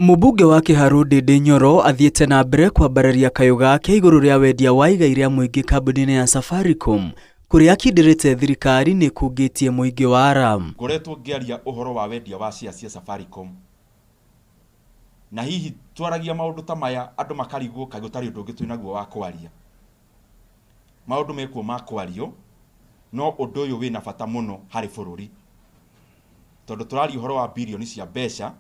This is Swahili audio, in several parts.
Mũmbunge wa Kĩharũ Ndĩndĩ Nyoro athiĩte na mbere kwambararia kayũ gake igũrũ rĩa wendia wa igai rĩa mũingĩ kambuni-inĩ ya Safaricom kũrĩa akindĩrĩte thirikari nĩ kungĩtie mũingĩ wa Aram. Ngoretwo ngĩaria ũhoro wa wendia wa shares cia Safaricom na hihi twaragia maũndũ ta maya andũ makarigwo kaĩ gũtarĩ ũndũ ũngĩ twĩ naguo wa kwaria. Maũndũ mekuo ma kwario no ũndũ ũyũ wĩna bata mũno harĩ bũrũri tondũ tũraria ũhoro wa bilioni cia mbeca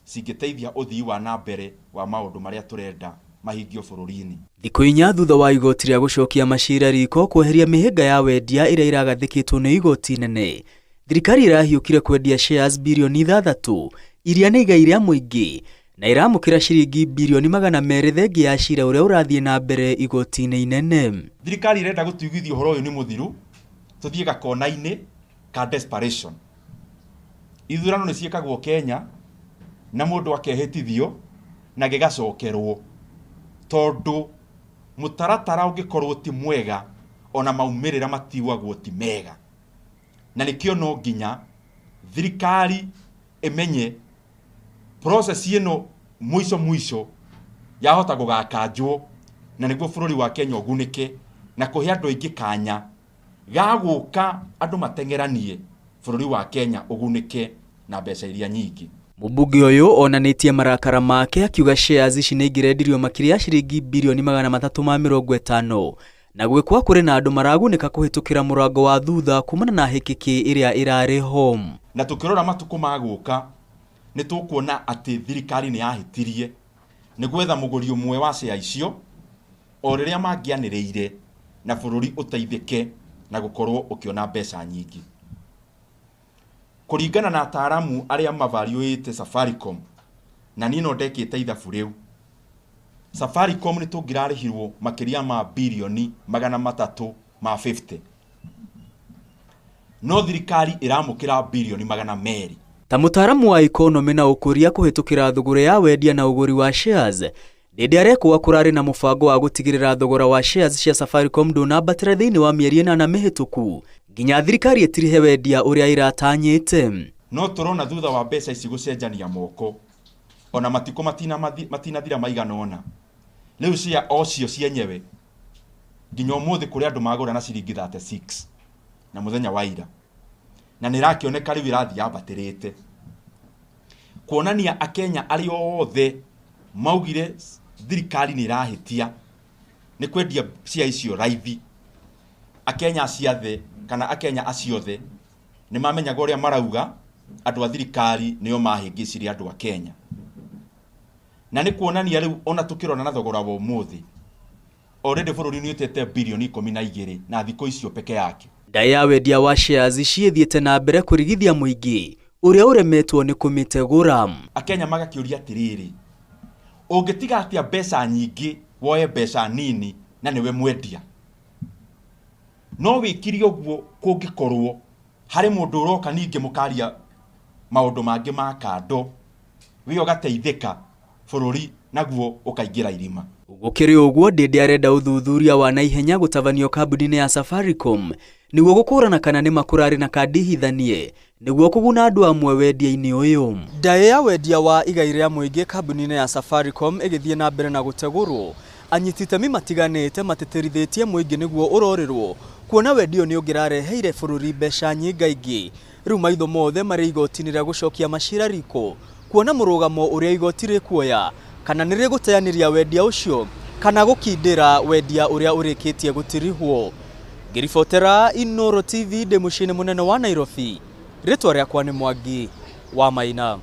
cingĩteithia ũthii wa na mbere wa maũndũ marĩa tũrenda mahingio bũrũri-inĩ. Thikũ inya thutha wa igoti rĩa gũcokia macira riko kweheria mĩhĩnga ya wendia ĩrĩa iragathĩkĩtwo nĩ igoti nene, thirikari ĩrahiũkire kwendia shares bilioni 6 iria nĩ igai rĩa mũingĩ na iramũkĩra ciringi bilioni 200 thengia ya cira ũrĩa ũrathiĩ na mbere igoti-inĩ inene. Thirikari irenda gũtuithia ũhoro ũyũ nĩ mũthiru tũthiĩ gakona-inĩ ka desperation. Ithurano nĩ ciĩkagwo Kenya na mũndũ akehĩtithio na gĩgacokerwo tondũ mũtaratara ũngĩkorwo ti mwega ona maumĩrĩra matigwagwo ti mega, na nĩkĩo no nginya thirikari ĩmenye process ĩno mũico yahota gũgakanjwo na nĩguo bũrũri wa Kenya ũgunĩke na kũhe andũ aingĩ kanya ga gũka andũ mateng'eranie bũrũri wa Kenya ũgunĩke na mbeca iria nyingĩ. Mũmbunge ũyũ onanĩtie marakara make akiuga shares ici nĩ ingĩrendirio makĩria ya ciringi bilioni 350 na gwĩkwa kũrĩ na andũ maragunĩka kũhĩtũkĩra mũrango wa thutha kumana na hĩkĩkĩ ĩrĩa ĩrarĩ home. Na tũkĩrora matukũ ma gũka nĩ tũkuona atĩ thirikari nĩ yahĩtirie nĩ gwetha mũgũri ũmwe wa share icio o rĩrĩa mangĩanĩrĩire na bũrũri ũteithĩke na gũkorwo ũkĩona mbeca nyingĩ. Kũringana na ataaramu arĩa mavariũĩte Safaricom na niĩ no ndekĩte ithabu rĩu, Safaricom nĩ tũngĩrarĩhirwo makĩria ma bilioni 350 no thirikari ĩramũkĩra bilioni 200. Ta mũtaaramu wa economy na ũkũria kũhĩtũkĩra thogora ya wendia na ũgũri wa shares, Ndĩndĩ arekwo kũrarĩ na mũbango wa gũtigĩrĩra thogora wa shares cia Safaricom ndũnambatĩra thĩinĩ wa mĩeri 8 mĩhĩtũku nginya thirikari ĩtirihe wendia ũrĩa iratanyĩte. No tũrona thutha wa mbeca ici gũcenjania moko ona matiko matinathira maigana ona, rĩu cia ocio cienyewe nginya ũmũthĩ kũrĩ andũ magũra na ciringi 36 na mũthenya wa ira na nĩ rakĩoneka rĩu ĩrathiĩ yambatĩrĩte kuonania Akenya arĩ othe maugire thirikari nĩ ĩrahĩtia nĩ kwendia cia icio raithi. Akenya ciathe kana Akenya aciothe nĩ mamenyaga ũrĩa marauga andũ a thirikari nĩo mahĩngĩcirie andũ a Kenya, na nĩ kuonania rĩu ona tũkĩrona na thogora wa ũmũthĩ already bũrũri nĩ ũtete bilioni 12 na thikũ icio peke yake. Ndai ya wendia wa shares ciĩthiĩte na mbere kũrigithia mũingĩ ũrĩa ũremetwo nĩ kũmĩtegũra. Akenya magakĩũria atĩrĩrĩ, ũngĩtiga atĩa mbeca nyingĩ woye mbeca nini na nĩwe mwendia? No wĩkiri ũguo kũngĩkorwo harĩ mũndũ ũroka ningĩ mũkaria maũndũ mangĩ ma kando wĩyo gateithĩka bũrũri naguo ũkaingĩra irima. Gũkĩrĩ ũguo, Ndĩndĩ arenda ũthuthuria wa naihenya gũtabanio kambuni-inĩ ya Safaricom nĩguo gũkũrana kana nĩ makũrarĩ na kandi hithanie nĩguo kũguna andũ amwe wendia-inĩ ũyũ. Ndai ya wendia wa igai rĩa mũingĩ kambuni-inĩ ya Safaricom ĩgĩthiĩ na mbere na gũtegũrwo, anyiti itemi matiganĩte mateterithĩtie mũingĩ nĩguo ũrorĩrwo kuona wendio nĩ ũngĩrareheire bũrũri mbeca nyingaingĩ. Rĩu maitho mothe marĩ igoti-inĩ rĩa gũcokia macira riko kuona mũrũgamo ũrĩa igoti rĩkuoya kana nĩ rĩgũteanĩria wendia ũcio kana gũkindĩra wendia ũrĩa ũrĩkĩtie gũtirihwo. Ngĩribotera Inooro TV ndĩ mũciĩ-inĩ mũnene wa Nairobi, rĩtwa rĩakwa nĩ Mwangi wa Maina.